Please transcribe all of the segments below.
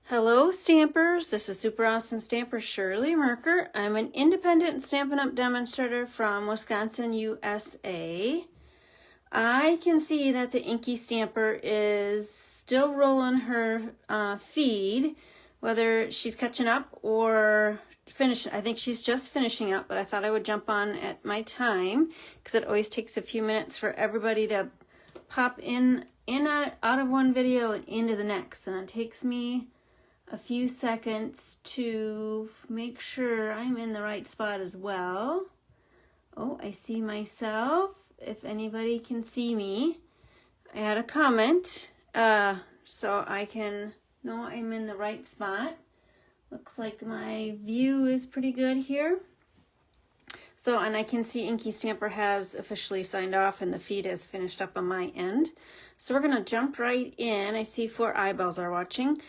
Hello Stampers, this is super awesome stamper Shirley Merker. I'm an independent Stampin' Up! Demonstrator from Wisconsin, USA. I can see that the Inky Stamper is still rolling her feed, whether she's catching up or finishing. I think she's just finishing up, but I thought I would jump on at my time because it always takes a few minutes for everybody to pop in out of one video and into the next, and it takes me a few seconds to make sure I'm in the right spot as well. Oh, I see myself. If anybody can see me, add a comment so I can know I'm in the right spot. Looks like my view is pretty good here. So, and I can see Inky Stamper has officially signed off and the feed has finished up on my end. So we're gonna jump right in. I see 4 eyeballs are watching.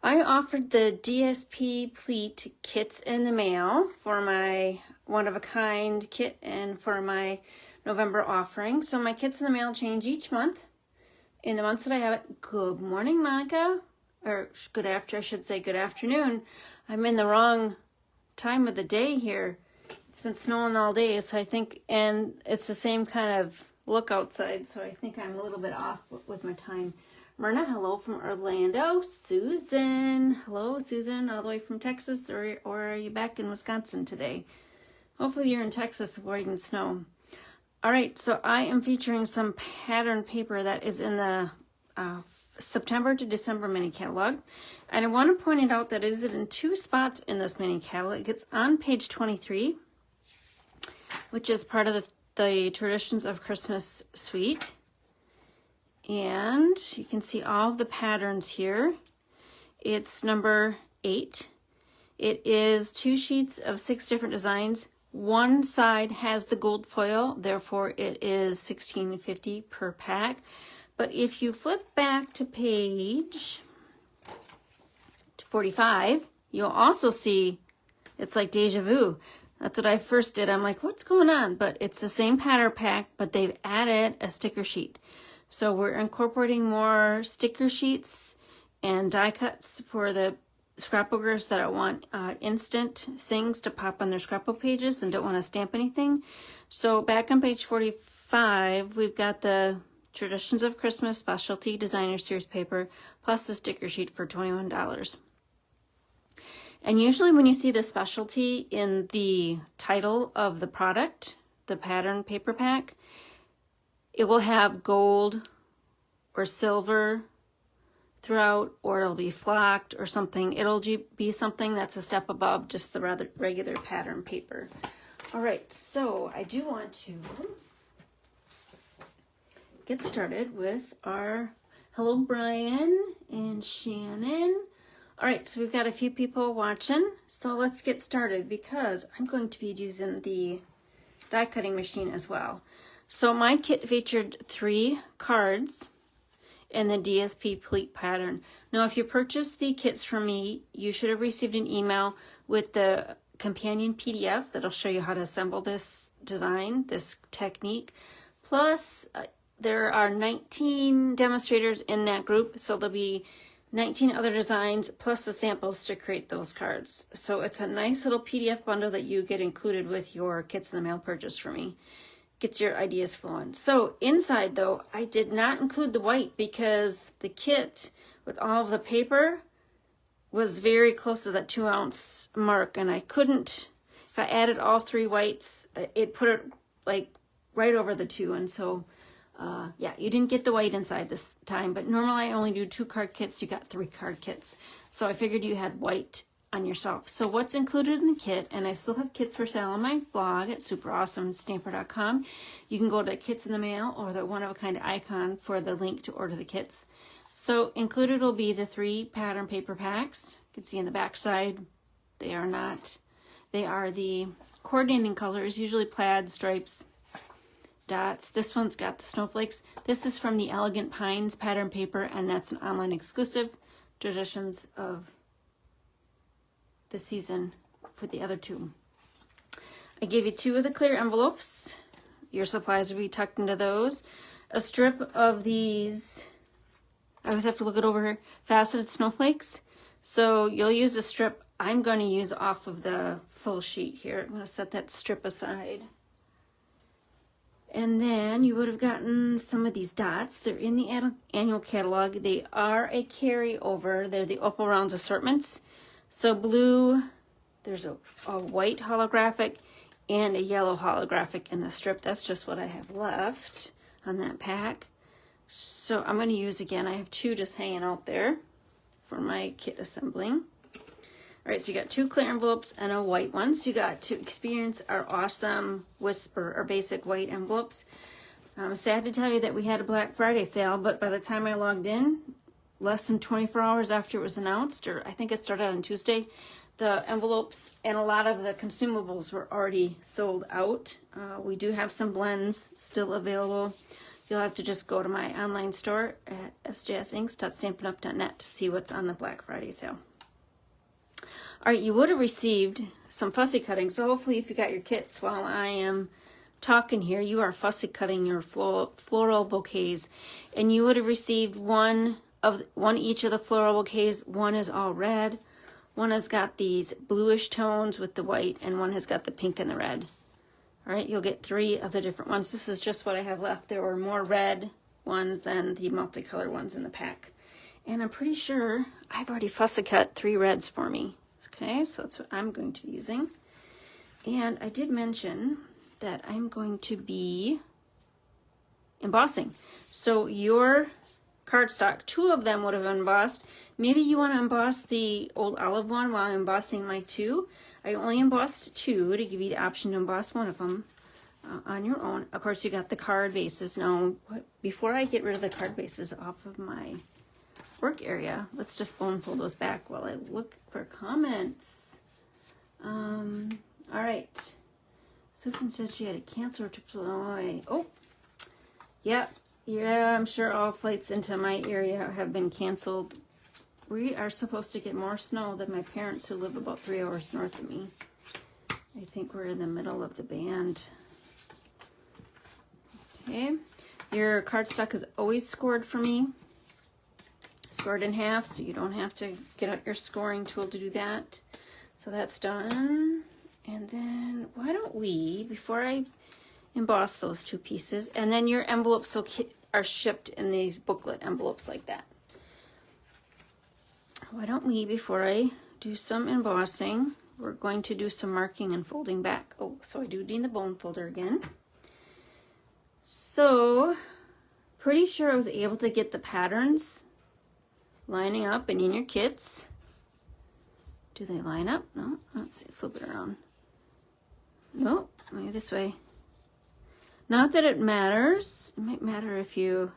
I offered the DSP Pleats Kits in the mail for my one-of-a-kind kit and for my November offering. So my kits in the mail change each month. In the months that I have it, good morning, Monica. Or good after, I should say good afternoon. I'm in the wrong time of the day here. It's been snowing all day, so I think, and it's the same kind of look outside, so I think I'm a little bit off with my time. Myrna, hello from Orlando. Susan, hello Susan, all the way from Texas, or are you back in Wisconsin today? Hopefully you're in Texas avoiding snow. All right, so I am featuring some pattern paper that is in the September to December mini catalog. And I want to point it out that it is in 2 spots in this mini catalog. It's on page 23, which is part of the Traditions of Christmas suite. And you can see all of the patterns here. It's number 8. It is 2 sheets of 6 different designs. One side has the gold foil, therefore it is $16.50 per pack. But if you flip back to page 45, you'll also see it's like deja vu. That's what I first did. I'm like, what's going on? But it's the same pattern pack, but they've added a sticker sheet. So we're incorporating more sticker sheets and die cuts for the scrapbookers that want instant things to pop on their scrapbook pages and don't want to stamp anything. So back on page 45, we've got the Traditions of Christmas Specialty Designer Series paper plus the sticker sheet for $21. And usually when you see the specialty in the title of the product, the pattern paper pack, it will have gold or silver throughout, or it'll be flocked or something. It'll be something that's a step above just the rather regular pattern paper. All right, so I do want to get started with our hello Brian and Shannon. All right, so we've got a few people watching, so let's get started because I'm going to be using the die cutting machine as well. So my kit featured 3 cards in the DSP Pleat pattern. Now, if you purchased the kits from me, you should have received an email with the companion PDF that'll show you how to assemble this design, this technique. Plus, there are 19 demonstrators in that group, so there'll be 19 other designs plus the samples to create those cards. So it's a nice little PDF bundle that you get included with your kits in the mail purchase from me. Gets your ideas flowing. So inside though, I did not include the white because the kit with all of the paper was very close to that 2-ounce mark, and I couldn't, if I added all 3 whites, it put it like right over the 2, and so yeah, you didn't get the white inside this time, but normally I only do 2 card kits. You got 3 card kits. So I figured you had white on yourself. So what's included in the kit, and I still have kits for sale on my blog at superawesomestamper.com. You can go to kits in the mail or the one-of-a-kind icon for the link to order the kits. So included will be the 3 pattern paper packs. You can see in the back side, they are the coordinating colors, usually plaid, stripes, dots. This one's got the snowflakes. This is from the Elegant Pines pattern paper, and that's an online exclusive. Traditions of the season for the other 2. I gave you 2 of the clear envelopes. Your supplies will be tucked into those. A strip of these, I always have to look it over here, faceted snowflakes. So you'll use a strip. I'm going to use off of the full sheet here. I'm going to set that strip aside. And then you would have gotten some of these dots. They're in the annual catalog. They are a carryover. They're the Opal Rounds assortments. So blue, there's a white holographic and a yellow holographic in the strip. That's just what I have left on that pack. So I'm going to use, again, I have 2 just hanging out there for my kit assembling. All right, so you got 2 clear envelopes and a white one. So you got to experience our awesome Whisper or basic white envelopes. I'm sad to tell you that we had a Black Friday sale, but by the time I logged in, less than 24 hours after it was announced, or I think it started on Tuesday, the envelopes and a lot of the consumables were already sold out. We do have some blends still available. You'll have to just go to my online store at sjsinks.stampinup.net to see what's on the Black Friday sale. All right, you would have received some fussy cutting. So hopefully if you got your kits while I am talking here, you are fussy cutting your floral bouquets. And you would have received one each of the floral bouquets. One is all red. One has got these bluish tones with the white, and one has got the pink and the red. All right, you'll get 3 of the different ones. This is just what I have left. There were more red ones than the multicolor ones in the pack. And I'm pretty sure I've already fussy cut 3 reds for me. Okay, so that's what I'm going to be using. And I did mention that I'm going to be embossing. So your cardstock, 2 of them would have embossed. Maybe you want to emboss the old olive one while I'm embossing my 2. I only embossed 2 to give you the option to emboss one of them on your own. Of course, you got the card bases. Now, before I get rid of the card bases off of my work area, let's just bone fold those back while I look for comments. All right. Susan said she had a cancer to deploy. Oh, yeah, I'm sure all flights into my area have been canceled. We are supposed to get more snow than my parents who live about 3 hours north of me. I think we're in the middle of the band. Okay, your cardstock is always scored for me. Scored in half, so you don't have to get out your scoring tool to do that. So that's done. And then why don't we, before I emboss those 2 pieces, and then your envelopes are shipped in these booklet envelopes like that. Why don't we, before I do some embossing, we're going to do some marking and folding back. Oh, so I do need the bone folder again. So, pretty sure I was able to get the patterns lining up and in your kits. Do they line up? No. Let's see, flip it around. Nope, maybe this way. Not that it matters. It might matter if you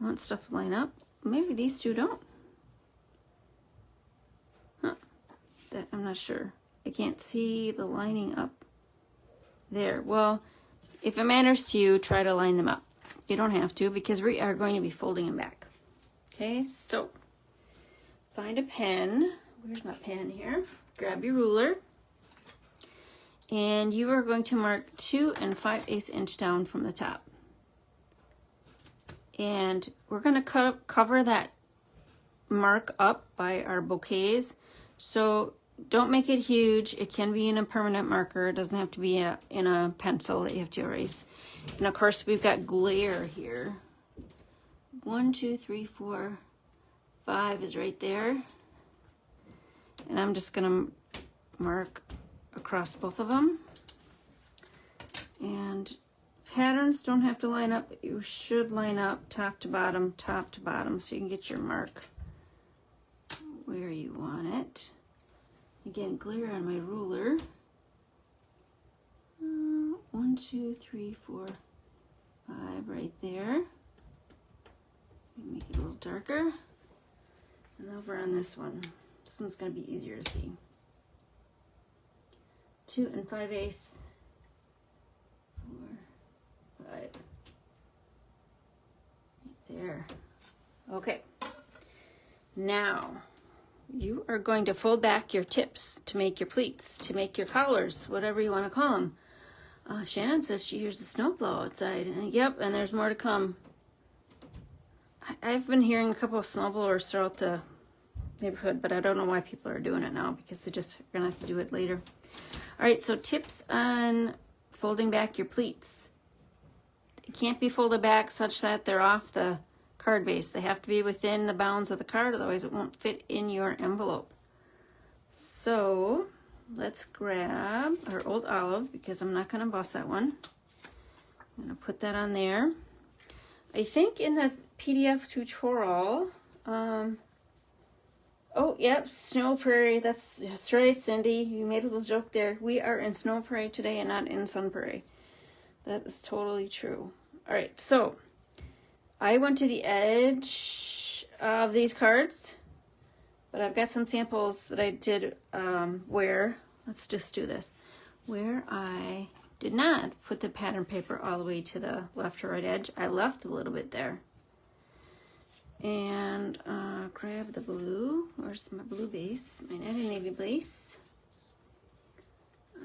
want stuff to line up. Maybe these 2 don't. Huh. That I'm not sure. I can't see the lining up there. Well, if it matters to you, try to line them up. You don't have to because we are going to be folding them back. Okay, so find a pen. Where's my pen here? Grab your ruler. And you are going to mark 2 5/8 inch down from the top. And we're going to cover that mark up by our bouquets. So don't make it huge. It can be in a permanent marker. It doesn't have to be in a pencil that you have to erase. And of course, we've got glare here. 1, 2, 3, 4, 5 is right there. And I'm just going to mark across both of them. And patterns don't have to line up, but you should line up top to bottom, so you can get your mark where you want it. Again, glare on my ruler. 1, 2, 3, 4, 5 right there. Make it a little darker. And over on this one. This one's going to be easier to see. 2 5/8. 4, 5. Right there. Okay. Now, you are going to fold back your tips to make your pleats, to make your collars, whatever you want to call them. Shannon says she hears the snow blow outside. Yep, and there's more to come. I've been hearing a couple of snowblowers throughout the neighborhood, but I don't know why people are doing it now because they just are gonna have to do it later. All right, so tips on folding back your pleats. It can't be folded back such that they're off the card base. They have to be within the bounds of the card, otherwise it won't fit in your envelope. So let's grab our old olive because I'm not gonna emboss that one. I'm gonna put that on there. I think in the PDF tutorial, oh, yep, Snow Prairie. That's right, Cindy. You made a little joke there. We are in Snow Prairie today and not in Sun Prairie. That is totally true. All right, so I went to the edge of these cards, but I've got some samples that I did where, let's just do this, where I did not put the pattern paper all the way to the left or right edge. I left a little bit there. And grab the blue. Where's my blue base? My natty navy base.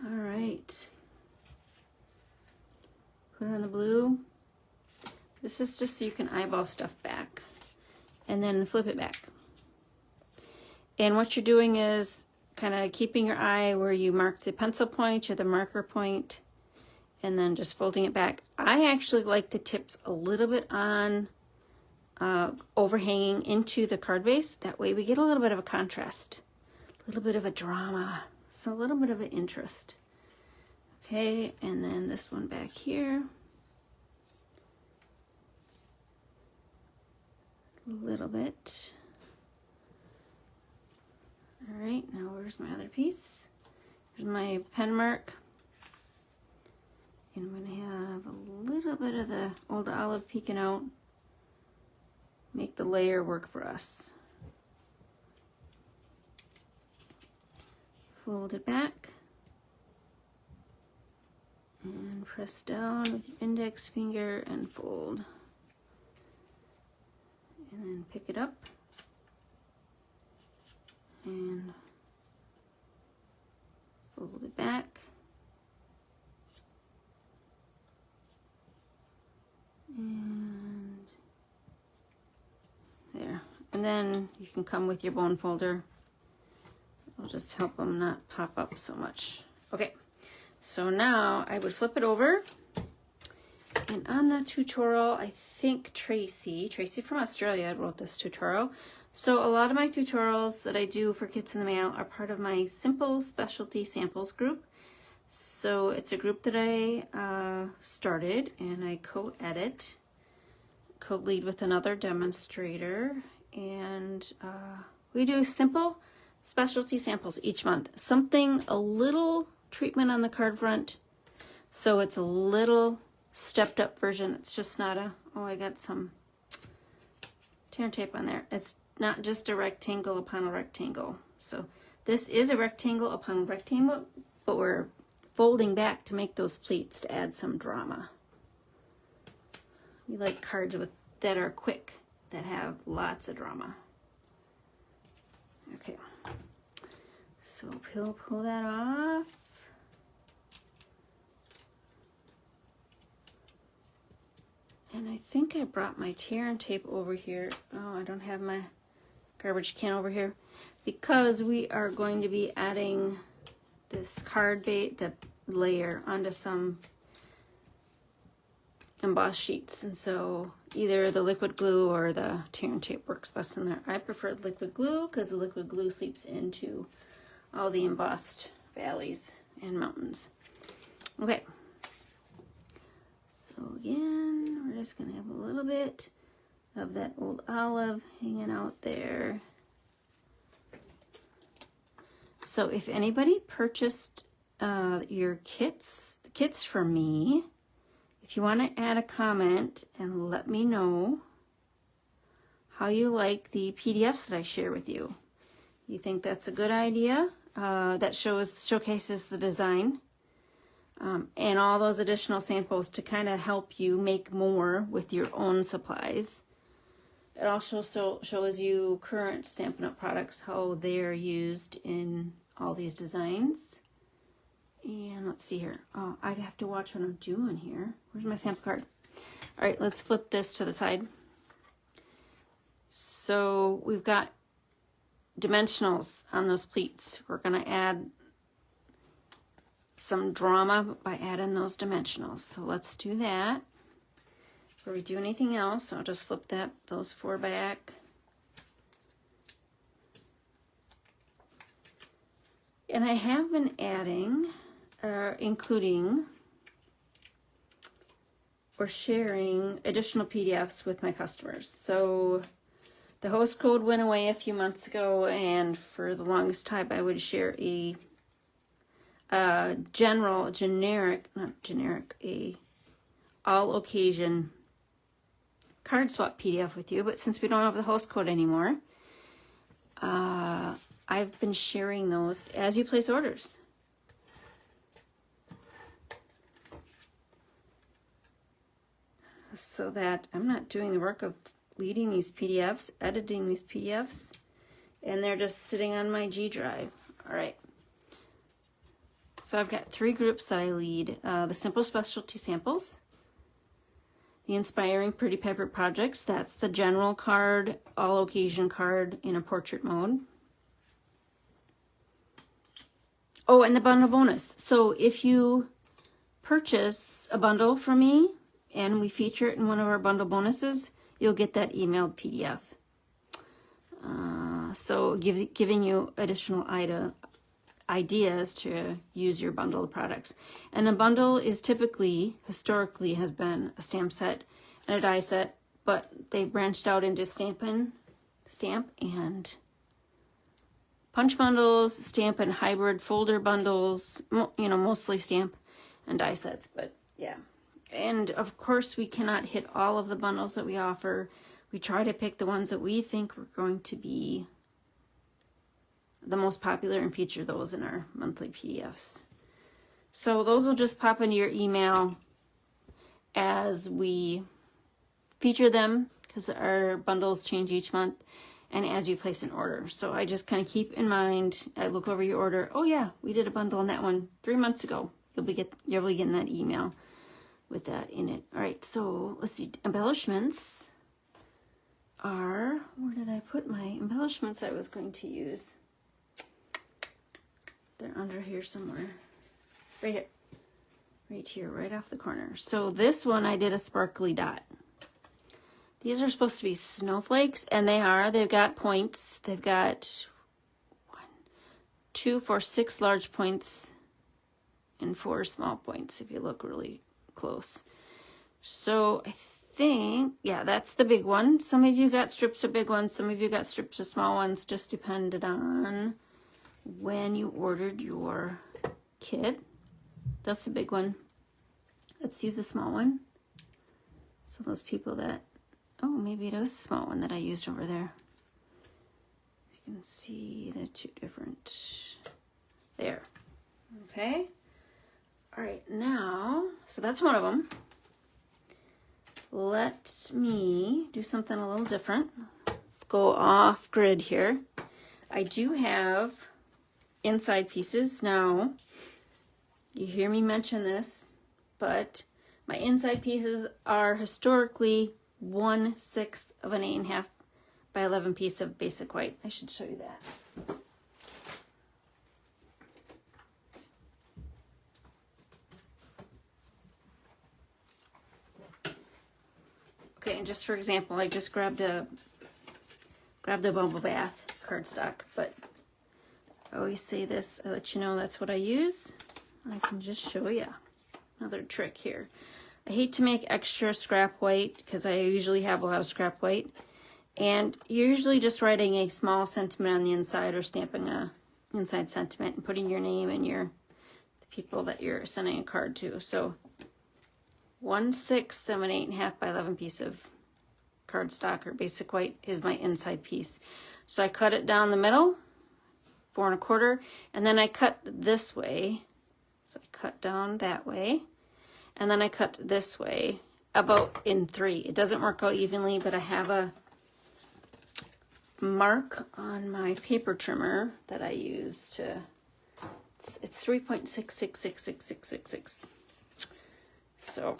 All right. Put on the blue. This is just so you can eyeball stuff back. And then flip it back. And what you're doing is kind of keeping your eye where you mark the pencil point or the marker point, and then just folding it back. I actually like the tips a little bit on overhanging into the card base. That way we get a little bit of a contrast, a little bit of a drama, so a little bit of an interest. Okay, and then this one back here. A little bit. All right, now where's my other piece? Here's my pen mark. And I'm going to have a little bit of the old olive peeking out. Make the layer work for us. Fold it back. And press down with your index finger and fold. And then pick it up. And fold it back. And there. And then you can come with your bone folder. It'll just help them not pop up so much. Okay, so now I would flip it over. And on the tutorial, I think Tracy from Australia wrote this tutorial. So a lot of my tutorials that I do for Kits in the Mail are part of my Simple Specialty Samples group. So it's a group that I started, and I co-edit, co-lead with another demonstrator, and we do simple specialty samples each month. Something, a little treatment on the card front, so it's a little stepped up version. It's just not a, oh, I got some tear tape on there. It's not just a rectangle upon a rectangle. So this is a rectangle upon a rectangle, but we're folding back to make those pleats to add some drama. We like cards that are quick, that have lots of drama. Okay, so pull that off. And I think I brought my tear and tape over here. Oh, I don't have my garbage can over here because we are going to be adding this card bait, the layer, onto some embossed sheets, and so either the liquid glue or the tear and tape works best in there. I prefer liquid glue because the liquid glue seeps into all the embossed valleys and mountains. Okay, so again, we're just gonna have a little bit of that old olive hanging out there. So if anybody purchased your kits from me, if you want to add a comment and let me know how you like the PDFs that I share with you. You think that's a good idea? That showcases the design and all those additional samples to kind of help you make more with your own supplies. It also shows you current Stampin' Up! Products, how they're used in all these designs. And let's see here. Oh, I have to watch what I'm doing here. Where's my sample card? All right, let's flip this to the side. So we've got dimensionals on those pleats. We're going to add some drama by adding those dimensionals. So let's do that. Before we do anything else, I'll just flip those 4 back. And I have been adding, including, or sharing additional PDFs with my customers. So the host code went away a few months ago, and for the longest time I would share a all occasion card swap PDF with you. But since we don't have the host code anymore, I've been sharing those as you place orders. So that I'm not doing the work of leading these PDFs, editing these PDFs, and they're just sitting on my G drive. All right. So I've got 3 groups that I lead. The Simple Specialty Samples, the Inspiring Pretty Paper Projects, that's the general card, all occasion card in a portrait mode. Oh, and the bundle bonus. So if you purchase a bundle from me and we feature it in one of our bundle bonuses, you'll get that emailed PDF. So giving you additional ideas to use your bundle of products. And a bundle is typically, historically, has been a stamp set and a die set, but they branched out into Stampin, stamp and punch bundles, stamp and hybrid folder bundles, you know, mostly stamp and die sets, but yeah. And of course, we cannot hit all of the bundles that we offer. We try to pick the ones that we think are going to be the most popular and feature those in our monthly PDFs. So those will just pop into your email as we feature them, because our bundles change each month, and as you place an order. So I just kind of keep in mind, I look over your order, oh yeah, we did a bundle on that one 3 months ago. You'll be getting that email with that in it. All right, so let's see, embellishments are, where did I put my embellishments I was going to use? They're under here somewhere. Right here. Right here, right off the corner. So this one I did a sparkly dot. These are supposed to be snowflakes, and they are. They've got points. They've got 1, 2, 4, 6 large points and 4 small points if you look really close. So I think, yeah, that's the big one. Some of you got strips of big ones. Some of you got strips of small ones. Just depended on when you ordered your kit. That's the big one. Let's use a small one. So those people that, oh, maybe it was a small one that I used over there. You can see the 2 different, there. Okay. All right, now, so that's one of them. Let me do something a little different. Let's go off grid here. I do have inside pieces. Now, you hear me mention this, but my inside pieces are historically 1/6 of an 8.5 by 11 piece of basic white. I should show you that. Okay, and just for example, I just grabbed the bubble bath cardstock, but I always say this, I let you know that's what I use. I can just show you another trick here. I hate to make extra scrap white because I usually have a lot of scrap white, and you're usually just writing a small sentiment on the inside or stamping a inside sentiment and putting your name and the people that you're sending a card to. So 1/6 of an 8.5 by 11 piece of cardstock or basic white is my inside piece. So I cut it down the middle, 4 1/4, and then I cut this way. So I cut down that way, and then I cut this way about in 3. It doesn't work out evenly, but I have a mark on my paper trimmer that I use to, it's 3.666666. So,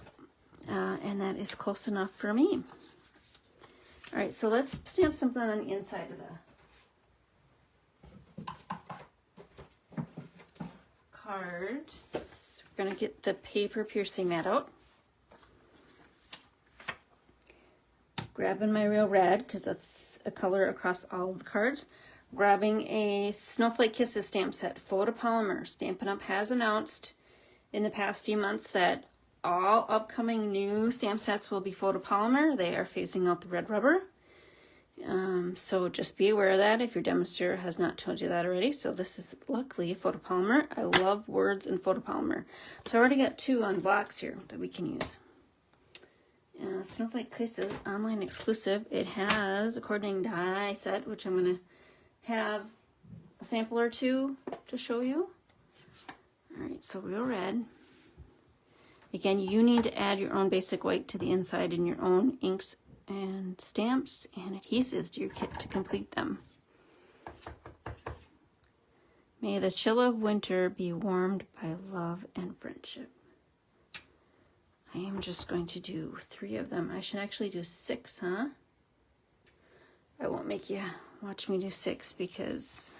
and that is close enough for me. All right, so let's stamp something on the inside of cards. We're going to get the paper piercing mat out. Grabbing my real red, because that's a color across all of the cards. Grabbing a Snowflake Kisses stamp set, photopolymer. Stampin' Up! Has announced in the past few months that all upcoming new stamp sets will be photopolymer. They are phasing out the red rubber. So just be aware of that if your demonstrator has not told you that already. So this is luckily photopolymer. I love words and photopolymer. So I already got 2 on blocks here that we can use. Snowflake Kisses online exclusive. It has a coordinating die set, which I'm going to have a sample or 2 to show you. Alright, so real red. Again, you need to add your own basic white to the inside and your own inks and stamps and adhesives to your kit to complete them. May the chill of winter be warmed by love and friendship. I am just going to do 3 of them. I should actually do 6, huh? I won't make you watch me do 6 because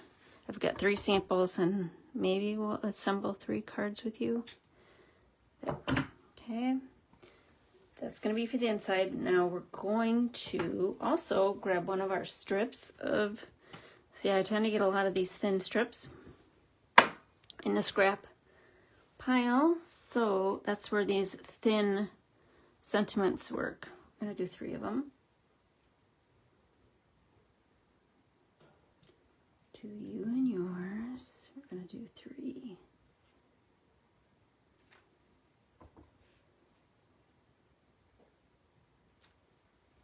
I've got 3 samples and maybe we'll assemble 3 cards with you. Okay. That's going to be for the inside. Now we're going to also grab one of our strips of, see, I tend to get a lot of these thin strips in the scrap pile, so that's where these thin sentiments work. I'm going to do 3 of them. To you and yours, we're going to do 3.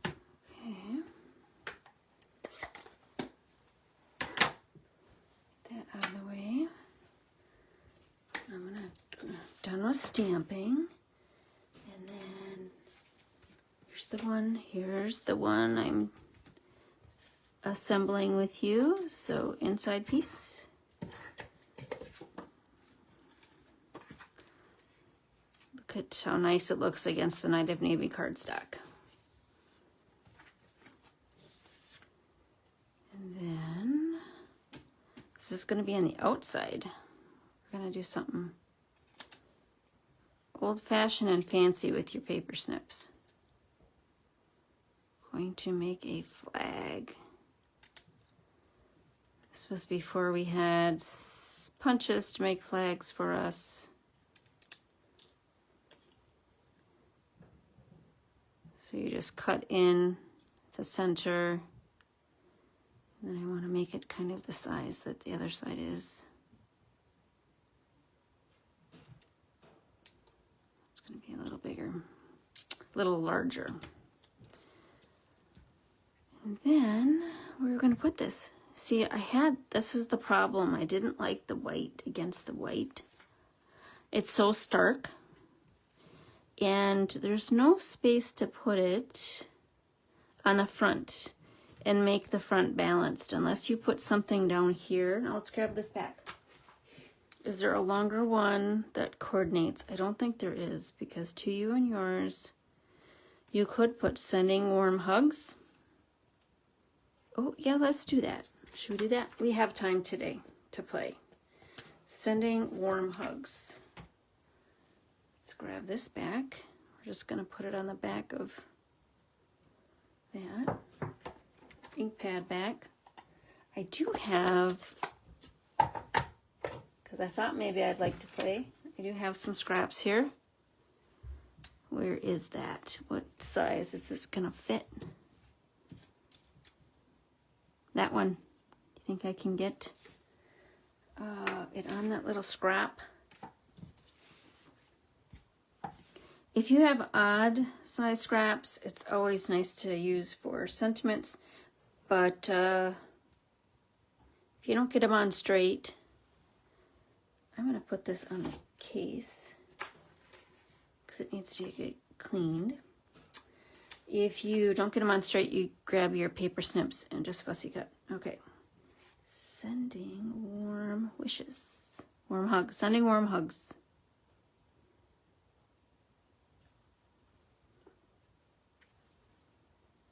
Okay. Get that out of the way. I'm going to done with stamping, and then here's the one I'm assembling with you. So inside piece, look at how nice it looks against the Night of Navy cardstock. And then this is going to be on the outside. We're going to do something old-fashioned and fancy with your paper snips. Going to make a flag. This was before we had punches to make flags for us. So you just cut in the center, and then I want to make it kind of the size that the other side is. Going to be a little bigger, a little larger. And then we're going to put this. See, this is the problem. I didn't like the white against the white. It's so stark. And there's no space to put it on the front and make the front balanced unless you put something down here. Now let's grab this back. Is there a longer one that coordinates? I don't think there is, because to you and yours, you could put sending warm hugs. Oh, yeah, let's do that. Should we do that? We have time today to play. Sending warm hugs. Let's grab this back. We're just going to put it on the back of that. Ink pad back. I do have, because I thought maybe I'd like to play, I do have some scraps here. Where is that? What size is this going to fit? That one. You think I can get it on that little scrap? If you have odd size scraps, it's always nice to use for sentiments, but if you don't get them on straight, I'm going to put this on the case because it needs to get cleaned. If you don't get them on straight, you grab your paper snips and just fussy cut. Okay. Sending warm wishes. Warm hugs. Sending warm hugs.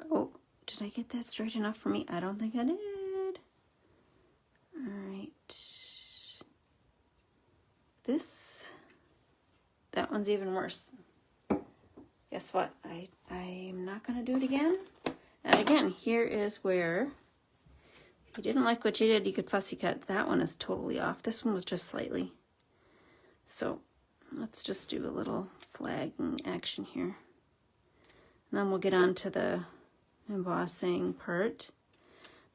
Oh, did I get that straight enough for me? I don't think I did. All right. that one's even worse. Guess what? I'm not going to do it again. And again, here is where, if you didn't like what you did, you could fussy cut. That one is totally off. This one was just slightly. So let's just do a little flagging action here. And then we'll get on to the embossing part.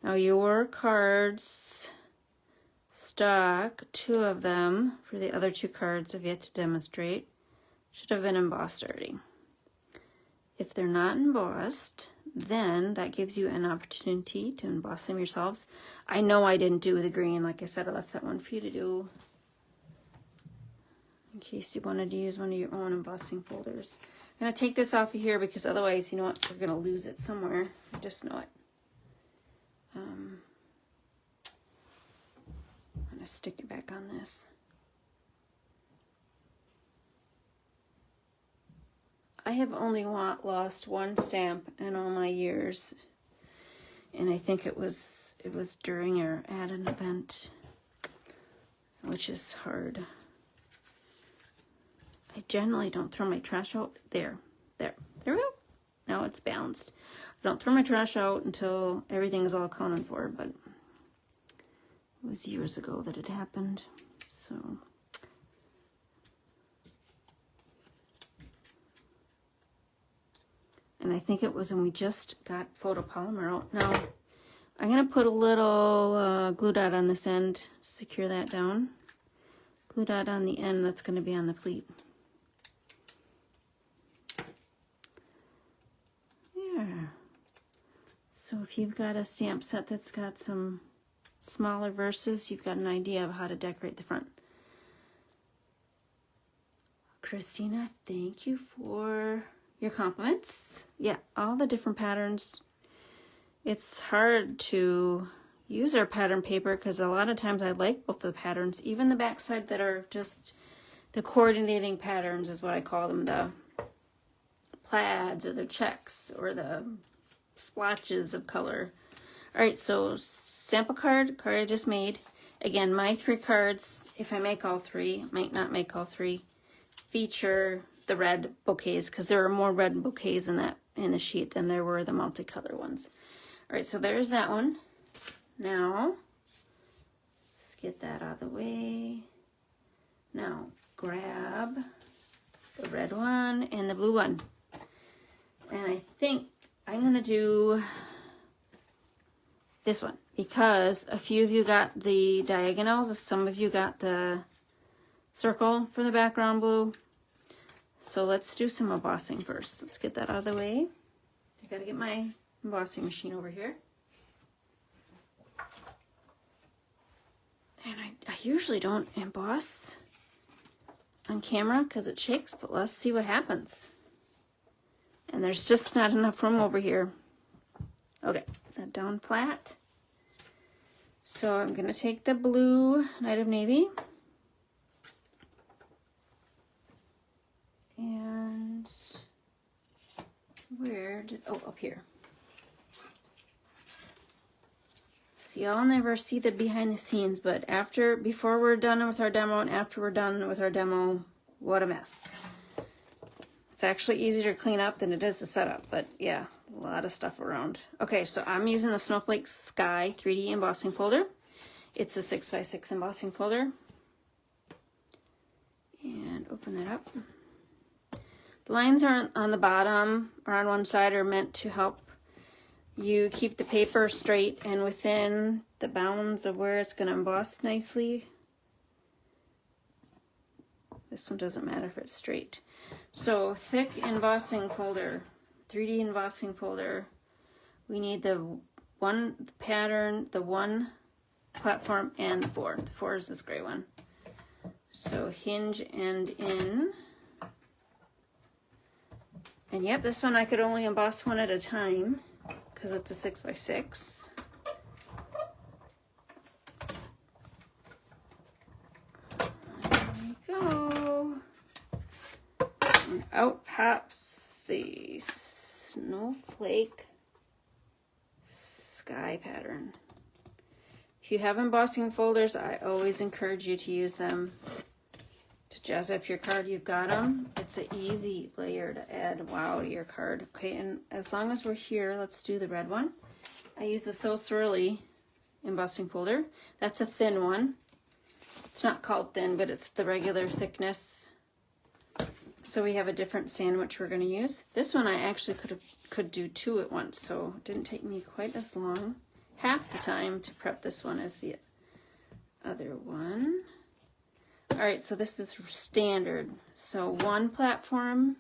Now your cards stock, 2 of them for the other 2 cards I've yet to demonstrate, should have been embossed already. If they're not embossed, then that gives you an opportunity to emboss them yourselves. I know I didn't do the green. Like I said, I left that one for you to do in case you wanted to use one of your own embossing folders. I'm going to take this off of here because otherwise, you know what, we're going to lose it somewhere. I just know it. I'm going to stick it back on this. I have only lost 1 stamp in all my years, and I think it was during or at an event, which is hard. I generally don't throw my trash out. There we go. Now it's balanced. I don't throw my trash out until everything is all accounted for, but it was years ago that it happened, so. And I think it was when we just got photopolymer out. Now, I'm going to put a little glue dot on this end, secure that down. Glue dot on the end that's going to be on the pleat. There. So if you've got a stamp set that's got some smaller verses, you've got an idea of how to decorate the front. Christina, thank you for your compliments. Yeah, all the different patterns. It's hard to use our pattern paper because a lot of times I like both the patterns, even the backside that are just the coordinating patterns is what I call them, the plaids or the checks or the splotches of color. All right, so sample card I just made. Again, my 3 cards, if I make all 3, might not make all 3, feature the red bouquets because there are more red bouquets in the sheet than there were the multicolor ones. All right, so there's that one. Now, let's get that out of the way. Now, grab the red one and the blue one. And I think I'm going to do this one because a few of you got the diagonals, some of you got the circle for the background blue. So let's do some embossing first. Let's get that out of the way. I gotta get my embossing machine over here. And I usually don't emboss on camera because it shakes, but let's see what happens. And there's just not enough room over here. Okay, is that down flat? So I'm gonna take the blue Night of Navy. And where did, oh, up here. See, I'll never see the behind the scenes, but before we're done with our demo and after we're done with our demo, what a mess. It's actually easier to clean up than it is to set up, but yeah, a lot of stuff around. Okay, so I'm using the Snowflakes Sky 3D embossing folder. It's a 6x6 embossing folder. And open that up. The lines are on the bottom or on one side are meant to help you keep the paper straight and within the bounds of where it's going to emboss nicely. This one doesn't matter if it's straight. So thick embossing folder, 3D embossing folder. We need the 1 pattern, the 1 platform, and the 4. The 4 is this gray one. So hinge and in. And yep, this one I could only emboss 1 at a time because it's a 6x6. There we go. And out pops the Snowflake Sky pattern. If you have embossing folders, I always encourage you to use them. jazz up your card, you've got them. It's an easy layer to add wow to your card. Okay, and as long as we're here, let's do the red one. I use the So Swirly embossing folder. That's a thin one. It's not called thin, but it's the regular thickness. So we have a different sandwich we're going to use. This one I actually could do 2 at once, so it didn't take me quite as long, half the time to prep this one as the other one. All right, so this is standard. So 1 platform,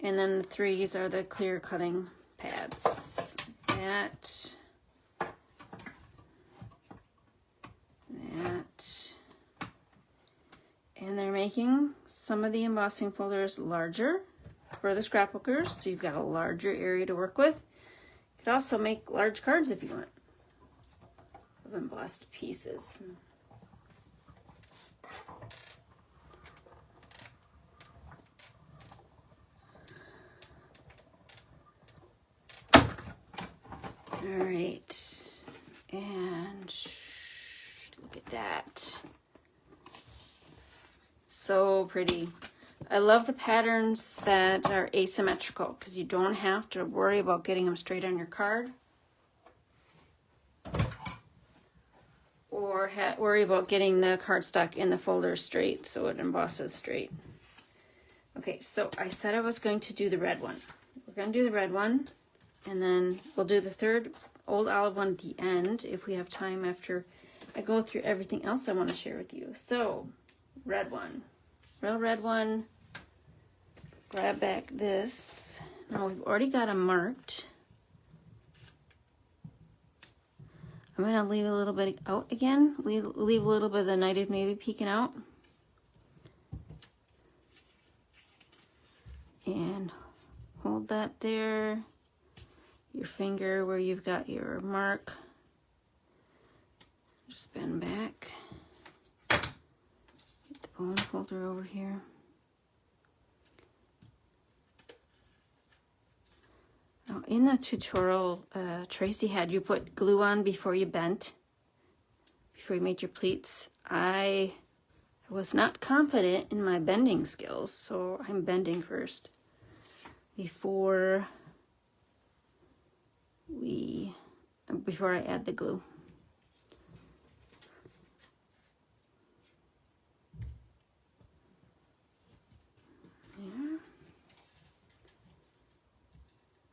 and then the 3s are the clear cutting pads. That. And they're making some of the embossing folders larger for the scrapbookers, so you've got a larger area to work with. You could also make large cards if you want of embossed pieces. All right, and look at that. So pretty. I love the patterns that are asymmetrical because you don't have to worry about getting them straight on your card or worry about getting the cardstock in the folder straight so it embosses straight. Okay, so I said I was going to do the red one. We're going to do the red one, and then we'll do the 3rd Old Olive one at the end if we have time after I go through everything else I want to share with you. So, red one. Real red one. Grab back this. Now we've already got them marked. I'm going to leave a little bit out again. Leave a little bit of the Night of Navy peeking out. And hold that there. Your finger where you've got your mark. Just bend back. Get the bone folder over here. Now, in the tutorial Tracy had you put glue on before you bent, before you made your pleats. I was not confident in my bending skills, so I'm bending first before I add the glue. There.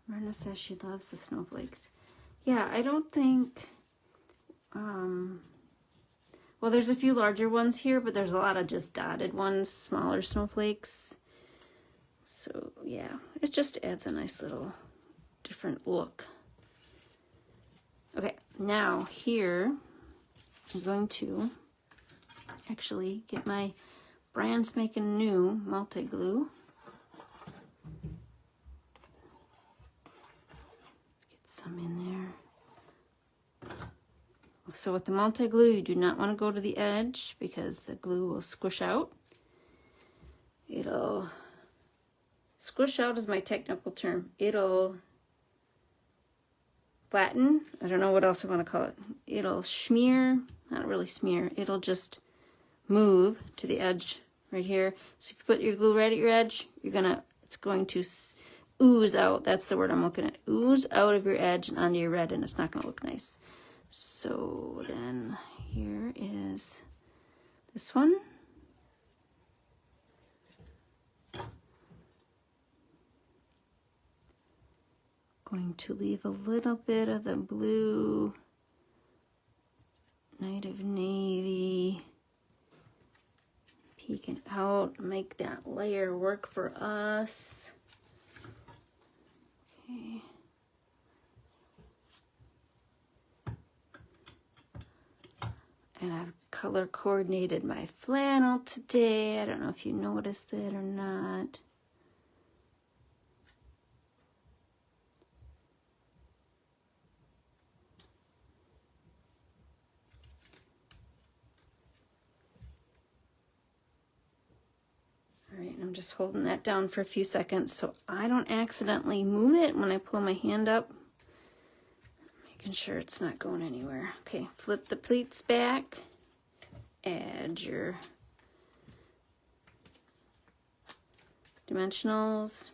Myrna says she loves the snowflakes. Yeah, I don't think, well, there's a few larger ones here, but there's a lot of just dotted ones, smaller snowflakes. So yeah, it just adds a nice little different look. Okay, now here, I'm going to actually get my Brand Spanking New multi-glue. Get some in there. So with the multi-glue, you do not want to go to the edge because the glue will squish out. It'll squish out is my technical term. It'll flatten. I don't know what else I want to call it. It'll smear, not really smear. It'll just move to the edge right here. So if you put your glue right at your edge, it's going to ooze out. That's the word I'm looking at. Ooze out of your edge and onto your red, and it's not going to look nice. So then here is this one. Going to leave a little bit of the blue Night of Navy peeking out, make that layer work for us. Okay. And I've color coordinated my flannel today. I don't know if you noticed that or not. All right, I'm just holding that down for a few seconds so I don't accidentally move it when I pull my hand up. Making sure it's not going anywhere. Okay, flip the pleats back. Add your Dimensionals.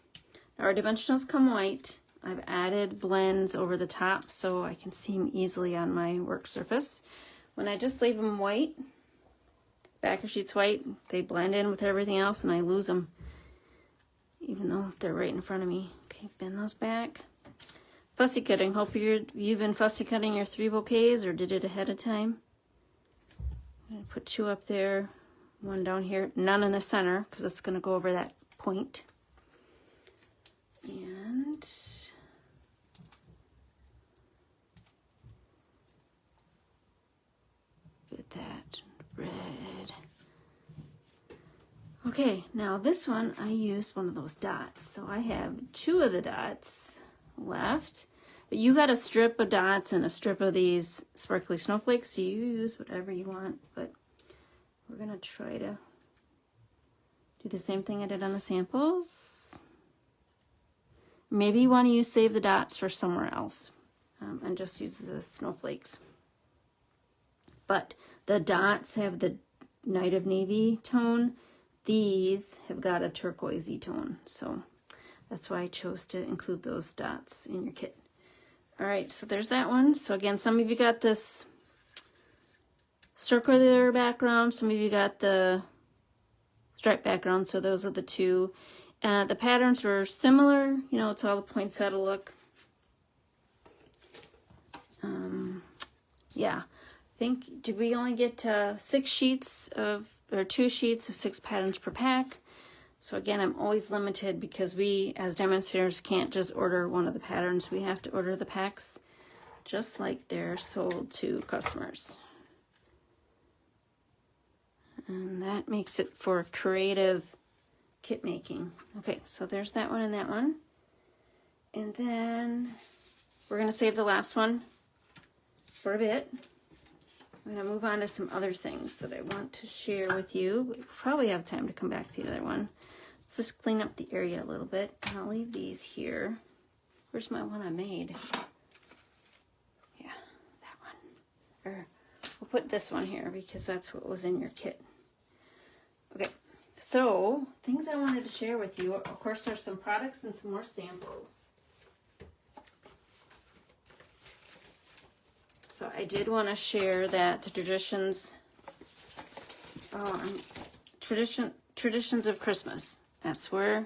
Our dimensionals come white. I've added blends over the top so I can see them easily on my work surface. When I just leave them white, backer sheets white, they blend in with everything else and I lose them, even though they're right in front of me. Okay, bend those back. Fussy cutting. Hope you've been fussy cutting your 3 bouquets or did it ahead of time. I'm going to put 2 up there, 1 down here, none in the center because it's going to go over that point. And get that red. Okay, now this one I used one of those dots. So I have 2 of the dots left. But you got a strip of dots and a strip of these sparkly snowflakes, so you use whatever you want, but we're gonna try to do the same thing I did on the samples. Maybe you want to save the dots for somewhere else and just use the snowflakes. But the dots have the Night of Navy tone. These have got a turquoisey tone, so that's why I chose to include those dots in your kit. All right, so there's that one. So again, some of you got this circular background, some of you got the stripe background, so those are the 2. The patterns were similar, you know, it's all the poinsettia look. Yeah, I think, did we only get 6 sheets of, or 2 sheets of 6 patterns per pack? So again, I'm always limited because we, as demonstrators, can't just order one of the patterns. We have to order the packs just like they're sold to customers. And that makes it for creative kit making. Okay, so there's that one and that one. And then we're going to save the last one for a bit. I'm going to move on to some other things that I want to share with you. We probably have time to come back to the other one. Let's just clean up the area a little bit. And I'll leave these here. Where's my one I made? Yeah, that one. Or we'll put this one here because that's what was in your kit. Okay, so things I wanted to share with you. Of course, there's some products and some more samples. So I did want to share that the Traditions of Christmas. That's where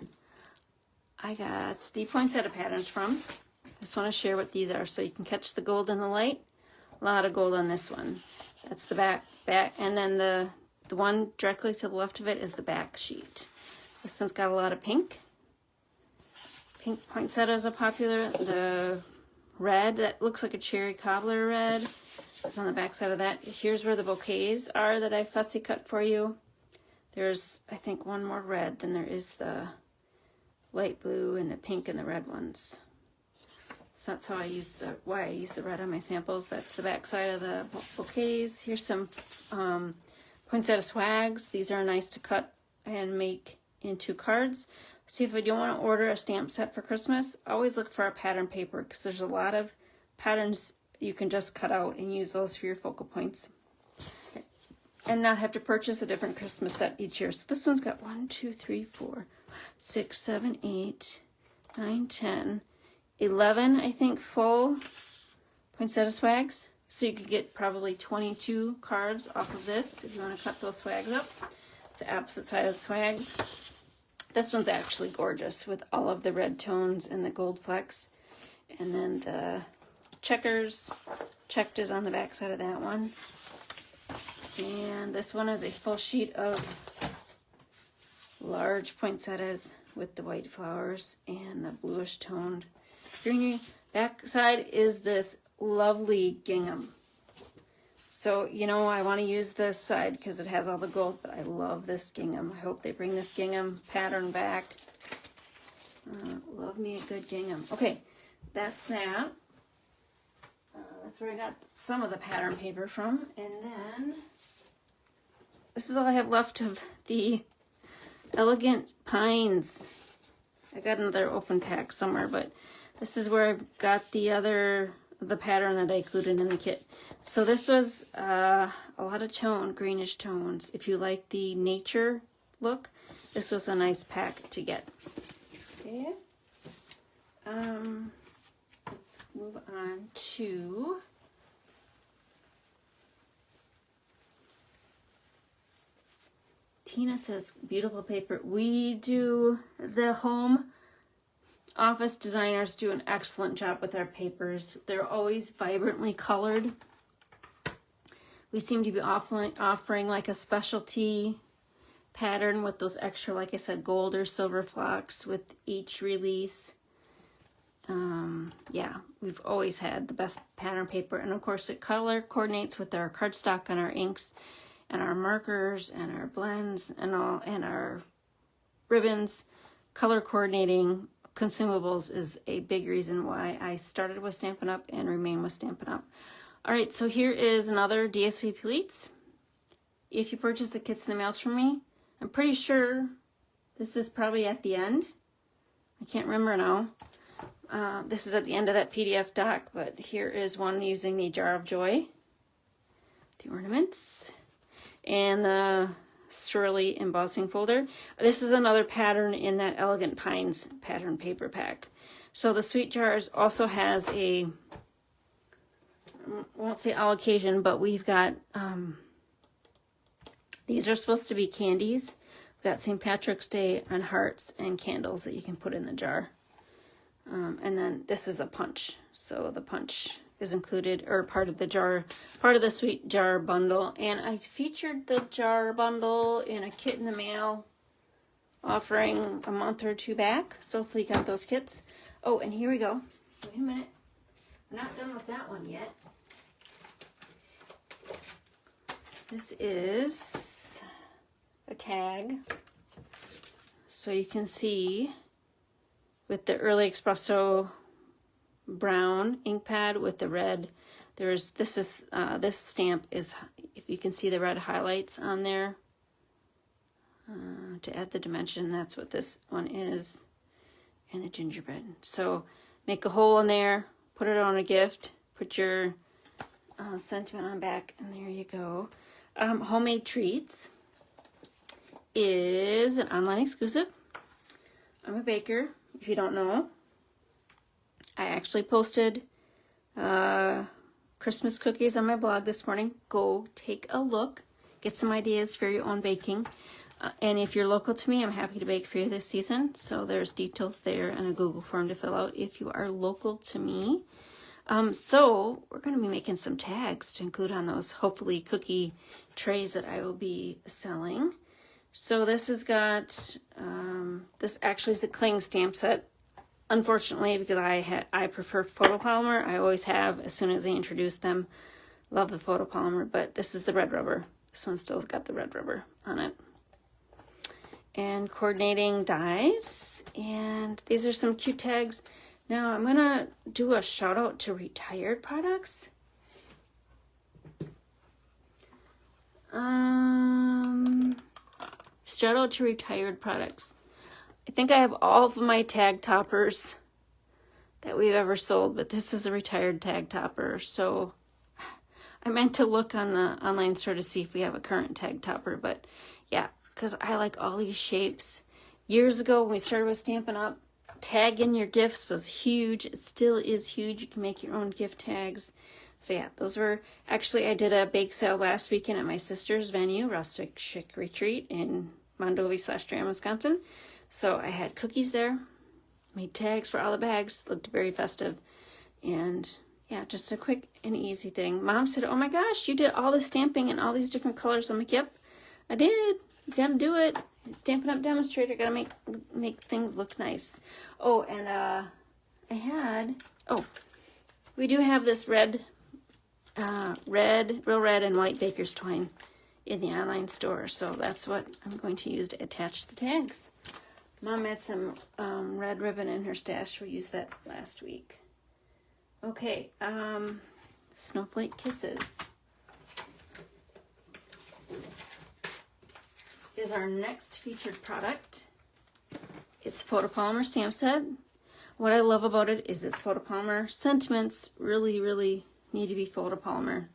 I got the poinsettia patterns from. I just want to share what these are so you can catch the gold in the light. A lot of gold on this one. That's the back, and then the one directly to the left of it is the back sheet. This one's got a lot of pink. Pink poinsettias are popular. The red that looks like a cherry cobbler red is on the back side of that. Here's where the bouquets are that I fussy cut for you. There's, I think, one more red than there is the light blue and the pink and the red ones. So that's how I use why I use the red on my samples. That's the back side of the bouquets. Here's some poinsettia swags. These are nice to cut and make into cards. See, if you don't want to order a stamp set for Christmas, always look for our pattern paper because there's a lot of patterns you can just cut out and use those for your focal points. And not have to purchase a different Christmas set each year. So this one's got 1, 2, 3, 4, 6, 7, 8, 9, 10, 11, I think, full poinsettia swags. So you could get probably 22 cards off of this if you want to cut those swags up. It's the opposite side of the swags. This one's actually gorgeous with all of the red tones and the gold flecks. And then the checkers, checked is on the back side of that one. And this one is a full sheet of large poinsettias with the white flowers and the bluish toned greenery. Back side is this lovely gingham. So, you know, I want to use this side because it has all the gold, but I love this gingham. I hope they bring this gingham pattern back. Love me a good gingham. Okay, that's that. That's where I got some of the pattern paper from. And then this is all I have left of the Elegant Pines. I got another open pack somewhere, but this is where I've got the pattern that I included in the kit. So this was a lot of greenish tones. If you like the nature look, this was a nice pack to get. Okay. Let's move on to Tina says, beautiful paper. We do, the home office designers do an excellent job with our papers. They're always vibrantly colored. We seem to be offering like a specialty pattern with those extra, like I said, gold or silver flocks with each release. Yeah, we've always had the best pattern paper. And of course it color coordinates with our cardstock and our inks and our markers and our blends and our ribbons. Color coordinating consumables is a big reason why I started with Stampin' Up! And remain with Stampin' Up! All right, so here is another DSP Pleats. If you purchase the kits in the mail from me, I'm pretty sure this is probably at the end. I can't remember now. This is at the end of that PDF doc, but here is one using the Jar of Joy, the ornaments, and the Shirley embossing folder. This is another pattern in that Elegant Pines pattern paper pack. So the Sweet Jars also has a, I won't say all occasion, but we've got, these are supposed to be candies. We've got St. Patrick's Day and hearts and candles that you can put in the jar. And then this is a punch. So the punch is included, or part of the jar, part of the Sweet Jar bundle. And I featured the jar bundle in a kit in the mail offering a month or two back. So hopefully you got those kits. Oh, and here we go. Wait a minute. I'm not done with that one yet. This is a tag. So you can see with the Early Espresso brown ink pad with the red, this stamp is, if you can see the red highlights on there, to add the dimension, that's what this one is, and the gingerbread. So make a hole in there, put it on a gift, put your sentiment on back, and there you go. Homemade Treats is an online exclusive. I'm a baker, if you don't know. I actually posted Christmas cookies on my blog this morning. Go take a look, get some ideas for your own baking. And if you're local to me, I'm happy to bake for you this season. So there's details there and a Google form to fill out if you are local to me. So we're going to be making some tags to include on those, hopefully, cookie trays that I will be selling. So this has got, this actually is a cling stamp set. Unfortunately, because I prefer photopolymer. I always have as soon as they introduce them. Love the photopolymer, but this is the red rubber. This one still's got the red rubber on it. And coordinating dies. And these are some cute tags. Now I'm gonna do a shout out to retired products. Shout out to retired products. I think I have all of my tag toppers that we've ever sold, but this is a retired tag topper. So I meant to look on the online store to see if we have a current tag topper, but yeah, because I like all these shapes. Years ago when we started with Stampin' Up, tagging your gifts was huge. It still is huge. You can make your own gift tags. So yeah, those were, actually I did a bake sale last weekend at my sister's venue, Rustic Chic Retreat in Mondovi/Dram, Wisconsin. So I had cookies there, made tags for all the bags, looked very festive. And yeah, just a quick and easy thing. Mom said, oh my gosh, you did all the stamping in all these different colors. I'm like, yep, I did. You gotta do it. Stampin' Up! Demonstrator, gotta make things look nice. Oh, and we do have this real red and white baker's twine in the online store. So that's what I'm going to use to attach the tags. Mom had some red ribbon in her stash. We used that last week. Okay, Snowflake Kisses is our next featured product. It's photopolymer stamp set. What I love about it is it's photopolymer. Sentiments really, really need to be photopolymer.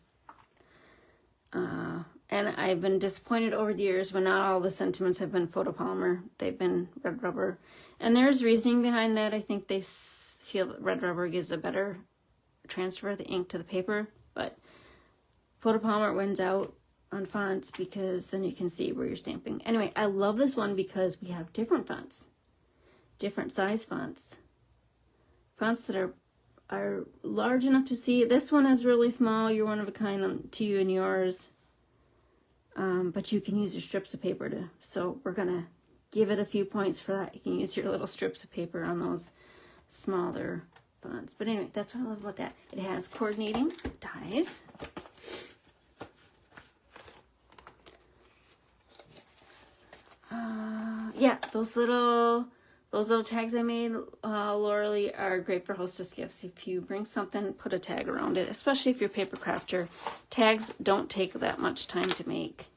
And I've been disappointed over the years when not all the sentiments have been photopolymer. They've been red rubber. And there's reasoning behind that. I think they feel that red rubber gives a better transfer of the ink to the paper. But photopolymer wins out on fonts because then you can see where you're stamping. Anyway, I love this one because we have different fonts. Different size fonts. Fonts that are large enough to see. This one is really small. You're one of a kind to you and yours. But you can use your strips of paper to, so we're going to give it a few points for that. You can use your little strips of paper on those smaller fonts. But anyway, that's what I love about that. It has coordinating dies. Yeah, those little tags I made, Lauralee, are great for hostess gifts. If you bring something, put a tag around it, especially if you're a paper crafter. Tags don't take that much time to make.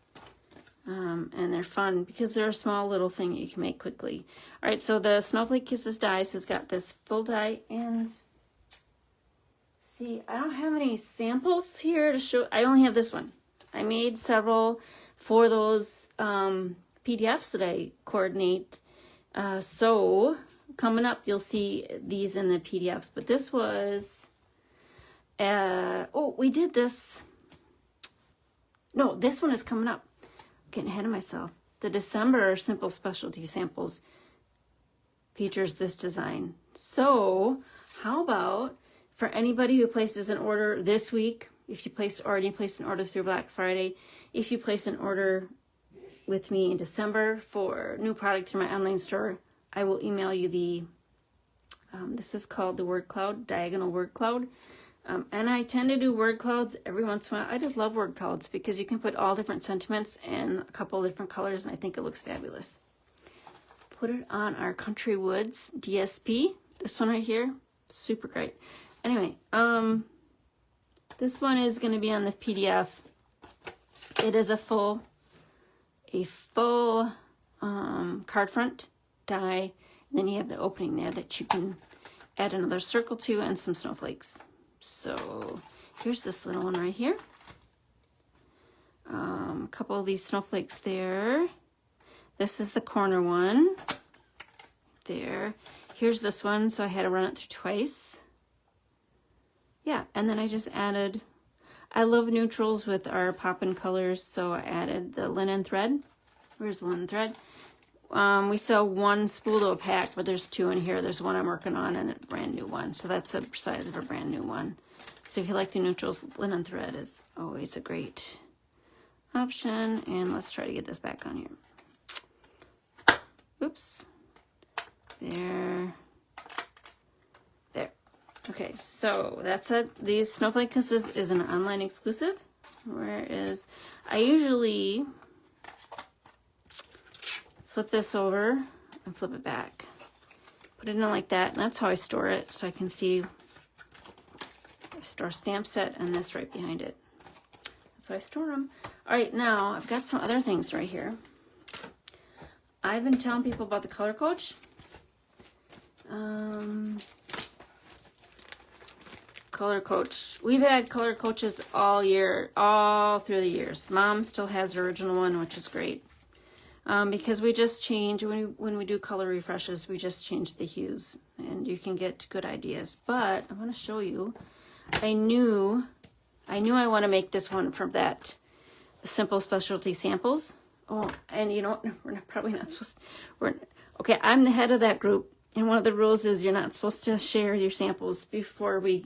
And they're fun because they're a small little thing you can make quickly. All right, so the Snowflake Kisses dies has got this full die, and see, I don't have any samples here to show. I only have this one. I made several for those PDFs that I coordinate. So coming up, you'll see these in the PDFs, but this was, oh, we did this. No, this one is coming up. Getting ahead of myself. The December Simple Specialty Samples features this design. So how about for anybody who places an order this week, if you already placed an order through Black Friday, if you place an order with me in December for new product through my online store, I will email you the, this is called the word cloud, diagonal word cloud. And I tend to do word clouds every once in a while. I just love word clouds because you can put all different sentiments in a couple of different colors, and I think it looks fabulous. Put it on our Country Woods DSP. This one right here, super great. Anyway, this one is going to be on the PDF. It is a full card front die. And then you have the opening there that you can add another circle to and some snowflakes. So here's this little one right here. A couple of these snowflakes there. This is the corner one. There. Here's this one, so I had to run it through twice. Yeah, and then I just added, I love neutrals with our pop-in colors, so I added the linen thread. Where's the linen thread? We sell one spool to a pack, but there's two in here. There's one I'm working on and a brand new one. So that's the size of a brand new one. So if you like the neutrals, linen thread is always a great option. And let's try to get this back on here. Oops. There. There. Okay, so that's it. These Snowflake Kisses is an online exclusive. Whereas I usually flip this over and flip it back. Put it in like that, and that's how I store it, so I can see. I store stamp set and this right behind it. That's how I store them. All right, now I've got some other things right here. I've been telling people about the Color Coach. Color Coach. We've had Color Coaches all year, all through the years. Mom still has her original one, which is great. Because we just change, when we do color refreshes, we just change the hues, and you can get good ideas. But I want to show you, I knew I want to make this one from that Simple Specialty Samples. Oh, and you know what, we're probably not supposed to, okay, I'm the head of that group, and one of the rules is you're not supposed to share your samples before we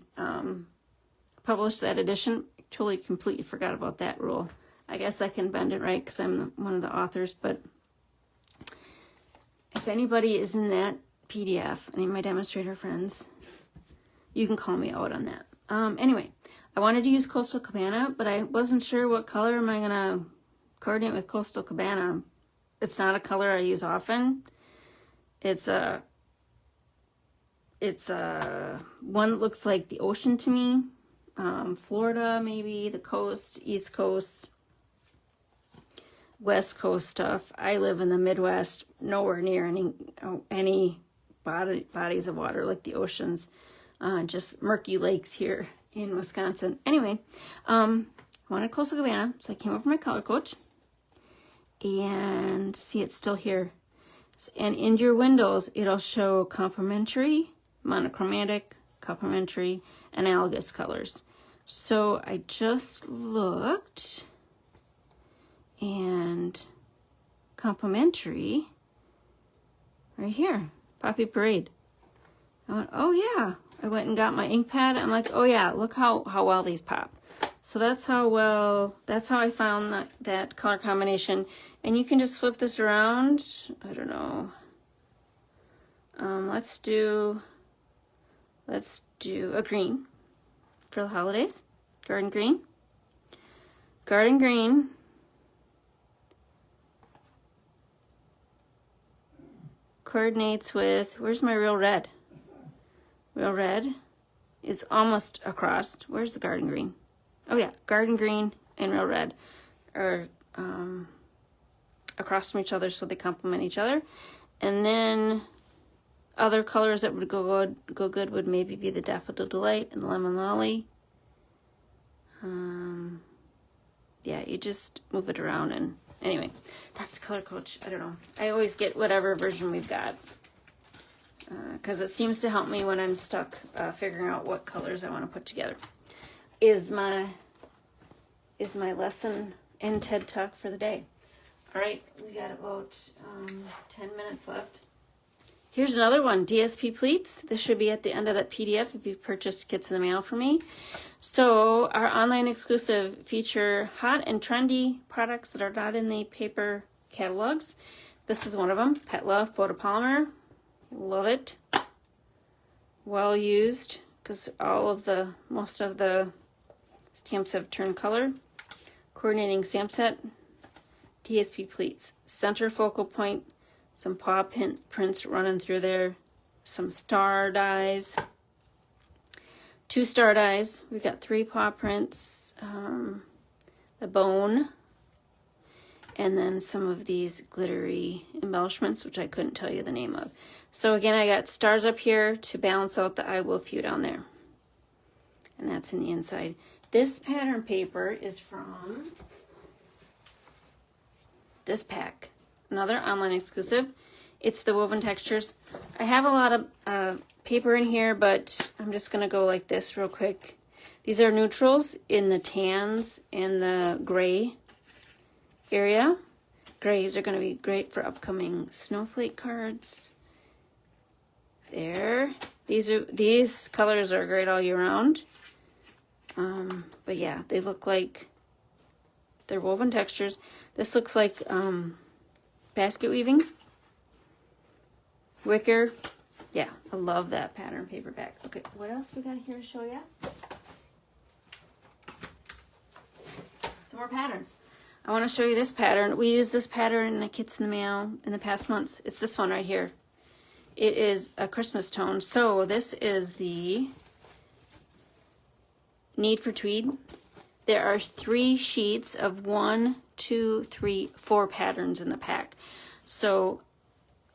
publish that edition. I totally completely forgot about that rule. I guess I can bend it right because I'm one of the authors, but if anybody is in that PDF, any of my demonstrator friends, you can call me out on that. Anyway, I wanted to use Coastal Cabana, but I wasn't sure what color am I going to coordinate with Coastal Cabana. It's not a color I use often. It's one that looks like the ocean to me. Florida, maybe, the coast, East Coast, West Coast stuff. I live in the Midwest, nowhere near any bodies of water like the oceans, just murky lakes here in Wisconsin. Anyway, I wanted Coastal Cabana, so I came over my color coach. And see, it's still here. And in your windows, it'll show complementary, monochromatic, complementary, analogous colors. So I just looked, and complementary right here, Poppy Parade. I went, oh yeah. I went and got my ink pad. I'm like, oh yeah, look how well these pop. So that's how I found that color combination. And you can just flip this around. I don't know. Let's do a green for the holidays. Garden green. Garden green. Coordinates with, where's my real red? Real red is almost across. Where's the garden green? Oh yeah, garden green and real red are across from each other, so they complement each other. And then other colors that would go good would maybe be the Daffodil Delight and the Lemon Lolly. Yeah, you just move it around, and anyway, that's Color Coach. I don't know. I always get whatever version we've got because it seems to help me when I'm stuck figuring out what colors I want to put together. Is my lesson in TED Talk for the day. All right, we got about 10 minutes left. Here's another one, DSP Pleats. This should be at the end of that PDF if you've purchased kits in the mail for me. So our online exclusive feature hot and trendy products that are not in the paper catalogs. This is one of them, Pet Love Photopolymer. Love it. Well used, because most of the stamps have turned color. Coordinating stamp set, DSP Pleats. Center focal point, some paw prints running through there, some star dies, 2 star dies. We've got 3 paw prints, the bone, and then some of these glittery embellishments, which I couldn't tell you the name of. So again, I got stars up here to balance out the I will few down there. And that's in the inside. This pattern paper is from this pack. Another online exclusive. It's the Woven Textures. I have a lot of paper in here, but I'm just going to go like this real quick. These are neutrals in the tans and the gray area. Grays are going to be great for upcoming snowflake cards. There. These colors are great all year round. But yeah, they look like they're woven textures. This looks like basket weaving, wicker. Yeah, I love that pattern paperback. Okay, what else we got here to show you? Some more patterns. I want to show you this pattern. We used this pattern in the kits in the mail in the past months. It's this one right here. It is a Christmas tone. So this is the Need for Tweed. There are 3 sheets of 1, 2, 3, 4 patterns in the pack. So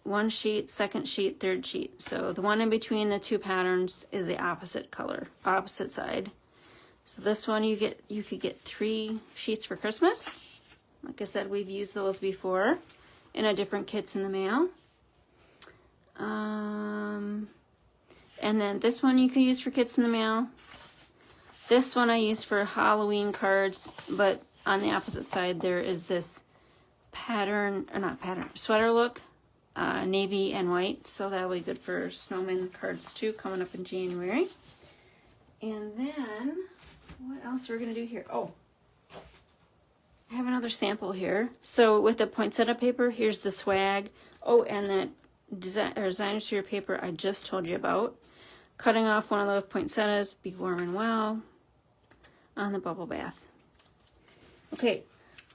1 sheet, 2nd sheet, 3rd sheet. So the one in between the 2 patterns is the opposite color, opposite side. So this one you could get 3 sheets for Christmas. Like I said, we've used those before in a different kits in the mail. And then this one you could use for kits in the mail. This one I used for Halloween cards, but on the opposite side there is this sweater look, navy and white, so that'll be good for snowman cards too, coming up in January. And then, what else are we going to do here? Oh, I have another sample here. So with the poinsettia paper, here's the swag. Oh, and that designer series paper I just told you about. Cutting off one of those poinsettias, be warm and well, on the bubble bath. Okay,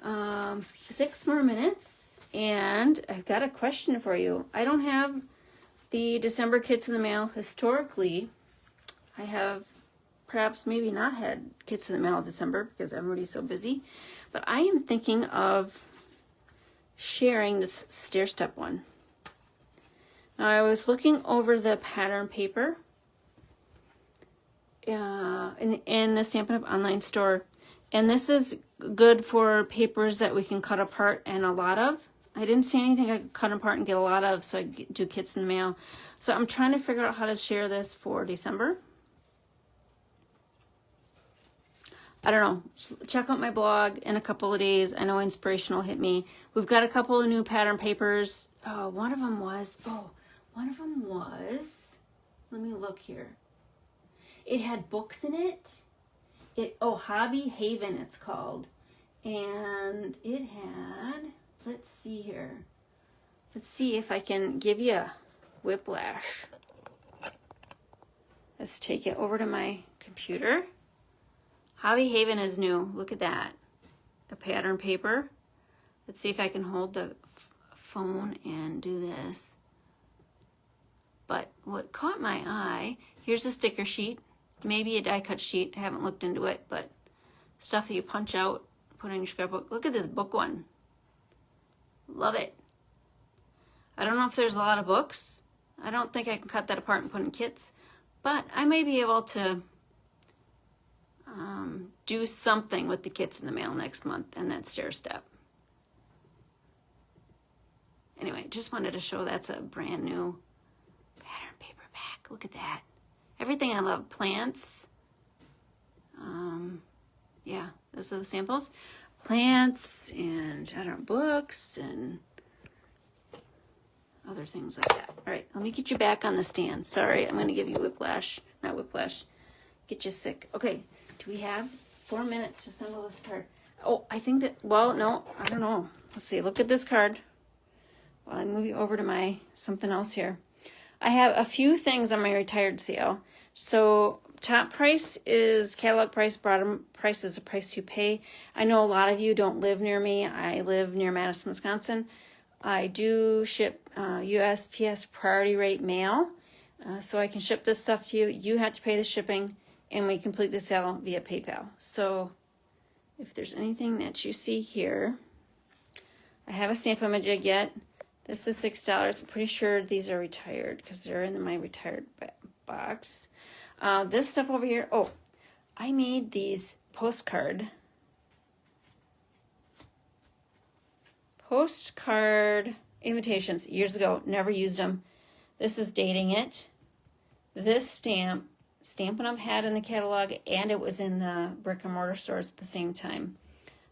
6 more minutes, and I've got a question for you. I don't have the December kits in the mail. Historically, I have perhaps maybe not had kits in the mail in December because everybody's so busy, but I am thinking of sharing this stair step one. Now I was looking over the pattern paper in the Stampin' Up! Online store, And this is good for papers that we can cut apart and a lot of. I didn't see anything I could cut apart and get a lot of, so I do kits in the mail. So I'm trying to figure out how to share this for December. I don't know. Check out my blog in a couple of days. I know inspiration will hit me. We've got a couple of new pattern papers. One of them was, let me look here. It had books in it. Hobby Haven it's called. And it had, let's see here. Let's see if I can give you a whiplash. Let's take it over to my computer. Hobby Haven is new. Look at that. A pattern paper. Let's see if I can hold the phone and do this. But what caught my eye, here's a sticker sheet. Maybe a die cut sheet. I haven't looked into it, but stuff that you punch out, put in your scrapbook. Look at this book one. Love it. I don't know if there's a lot of books. I don't think I can cut that apart and put in kits, but I may be able to do something with the kits in the mail next month and that stair step. Anyway, just wanted to show that's a brand new pattern paperback. Look at that. Everything I love. Plants. Yeah, those are the samples. Plants and, I don't know, books and other things like that. All right, let me get you back on the stand. Sorry, I'm going to give you whiplash. Not whiplash. Get you sick. Okay, do we have 4 minutes to assemble this card? Oh, I think that, well, no, I don't know. Let's see. Look at this card while I move you over to my something else here. I have a few things on my retired sale. So top price is catalog price, bottom price is the price you pay. I know a lot of you don't live near me. I live near Madison, Wisconsin. I do ship USPS priority rate mail, so I can ship this stuff to you. You have to pay the shipping, and we complete the sale via PayPal. So if there's anything that you see here, I haven't stamped my jig yet. This is $6. I'm pretty sure these are retired because they're in my retired box. This stuff over here, I made these postcard invitations years ago. Never used them. This is dating it. This Stampin' Up! Had in the catalog, and it was in the brick and mortar stores at the same time.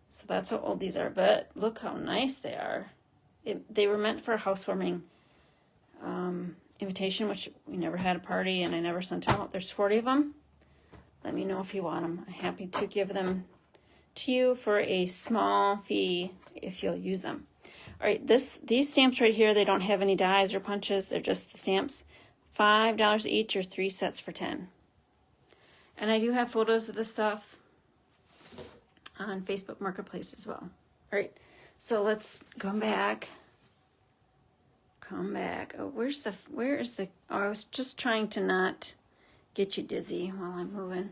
So that's how old these are, but look how nice they are. They were meant for a housewarming invitation, which we never had a party, and I never sent them out. There's 40 of them. Let me know if you want them. I'm happy to give them to you for a small fee if you'll use them. All right, these stamps right here, they don't have any dies or punches. They're just the stamps. $5 each or 3 sets for $10. And I do have photos of this stuff on Facebook Marketplace as well. All right, so let's come back. Oh, where is the, I was just trying to not get you dizzy while I'm moving.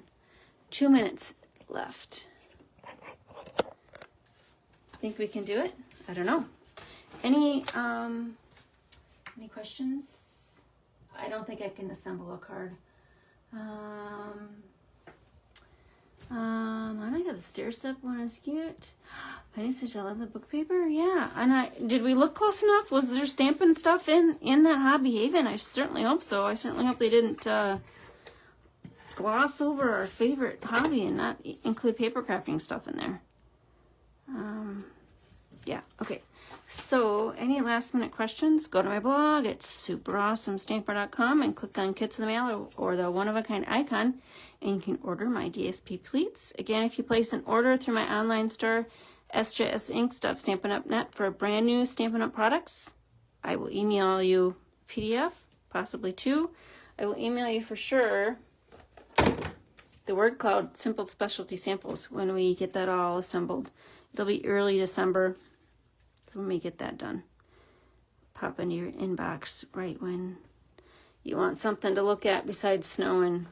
2 minutes left. Think we can do it? I don't know. Any questions? I don't think I can assemble a card. I got the stair step one is cute. Penny says I love the book paper. Yeah, and did we look close enough? Was there Stampin' stuff in that Hobby Haven? I certainly hope so. I certainly hope they didn't gloss over our favorite hobby and not include paper crafting stuff in there. Yeah, okay. So, any last minute questions? Go to my blog at superawesomestamper.com and click on Kits in the Mail or the one-of-a-kind icon, and you can order my DSP Pleats. Again, if you place an order through my online store, sjsinks.stampinupnet, for brand new Stampin' Up! Products, I will email you PDF, possibly 2. I will email you for sure the word cloud simple specialty samples when we get that all assembled. It'll be early December when we get that done. Pop into your inbox right when you want something to look at besides snow and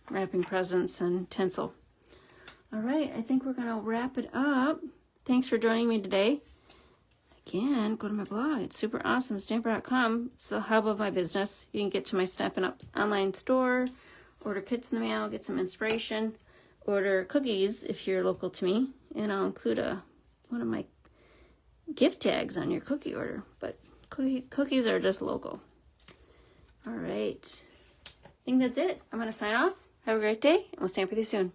wrapping presents and tinsel. All right, I think we're gonna wrap it up. Thanks for joining me today. Again, go to my blog at superawesomestamper.com. It's the hub of my business. You can get to my Stampin' Up! Online store, order kits in the mail, get some inspiration, order cookies if you're local to me, and I'll include one of my gift tags on your cookie order, but cookies are just local. All right, I think that's it. I'm going to sign off. Have a great day, and we'll stamp with you soon. Bye.